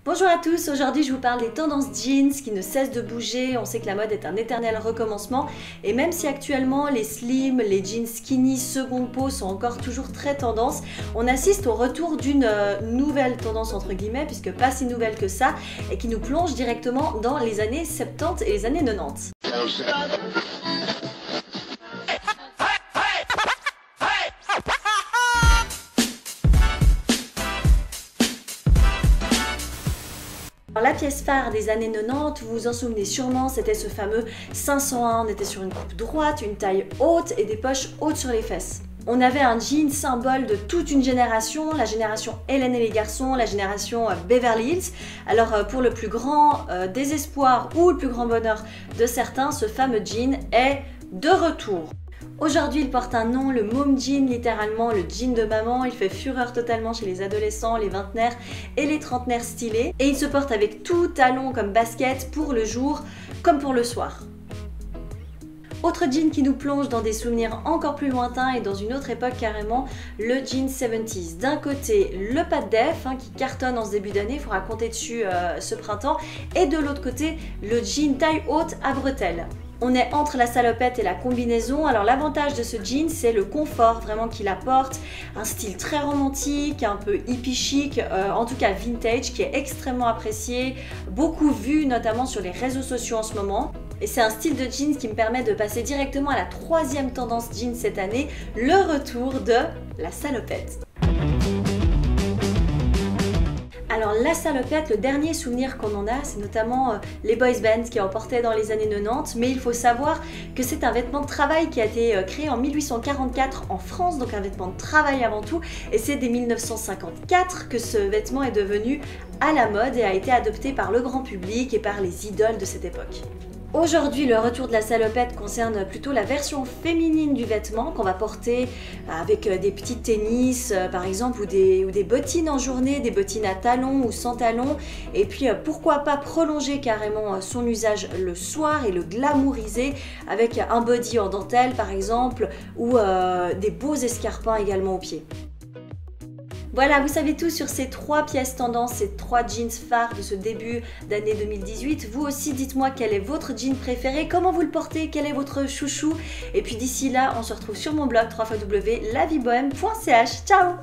Bonjour à tous, aujourd'hui je vous parle des tendances jeans qui ne cessent de bouger. On sait que la mode est un éternel recommencement et même si actuellement les slim, les jeans skinny, seconde peau sont encore toujours très tendance, on assiste au retour d'une nouvelle tendance entre guillemets, puisque pas si nouvelle que ça, et qui nous plonge directement dans les années 70 et les années 90. Alors, la pièce phare des années 90, vous vous en souvenez sûrement, c'était ce fameux 501. On était sur une coupe droite, une taille haute et des poches hautes sur les fesses. On avait un jean symbole de toute une génération, la génération Hélène et les garçons, la génération Beverly Hills. Alors pour le plus grand désespoir ou le plus grand bonheur de certains, ce fameux jean est de retour. Aujourd'hui, il porte un nom, le mom jean, littéralement le jean de maman. Il fait fureur totalement chez les adolescents, les vingtenaires et les trentenaires stylés. Et il se porte avec tout talon comme basket pour le jour comme pour le soir. Autre jean qui nous plonge dans des souvenirs encore plus lointains et dans une autre époque carrément, le jean 70s. D'un côté, le pas de def qui cartonne en ce début d'année, il faudra compter dessus ce printemps. Et de l'autre côté, le jean taille haute à bretelles. On est entre la salopette et la combinaison. Alors l'avantage de ce jean, c'est le confort vraiment qu'il apporte, un style très romantique, un peu hippie chic, en tout cas vintage, qui est extrêmement apprécié, beaucoup vu notamment sur les réseaux sociaux en ce moment. Et c'est un style de jeans qui me permet de passer directement à la troisième tendance jean cette année, le retour de la salopette. Alors la salopette, le dernier souvenir qu'on en a, c'est notamment les boys bands qui en portaient dans les années 90, mais il faut savoir que c'est un vêtement de travail qui a été créé en 1844 en France, donc un vêtement de travail avant tout, et c'est dès 1954 que ce vêtement est devenu à la mode et a été adopté par le grand public et par les idoles de cette époque. Aujourd'hui, le retour de la salopette concerne plutôt la version féminine du vêtement qu'on va porter avec des petits tennis par exemple ou des bottines en journée, des bottines à talons ou sans talons, et puis pourquoi pas prolonger carrément son usage le soir et le glamouriser avec un body en dentelle par exemple ou des beaux escarpins également aux pieds. Voilà, vous savez tout sur ces trois pièces tendances, ces trois jeans phares de ce début d'année 2018. Vous aussi, dites-moi quel est votre jean préféré, comment vous le portez, quel est votre chouchou. Et puis d'ici là, on se retrouve sur mon blog www.laviebohème.ch. Ciao!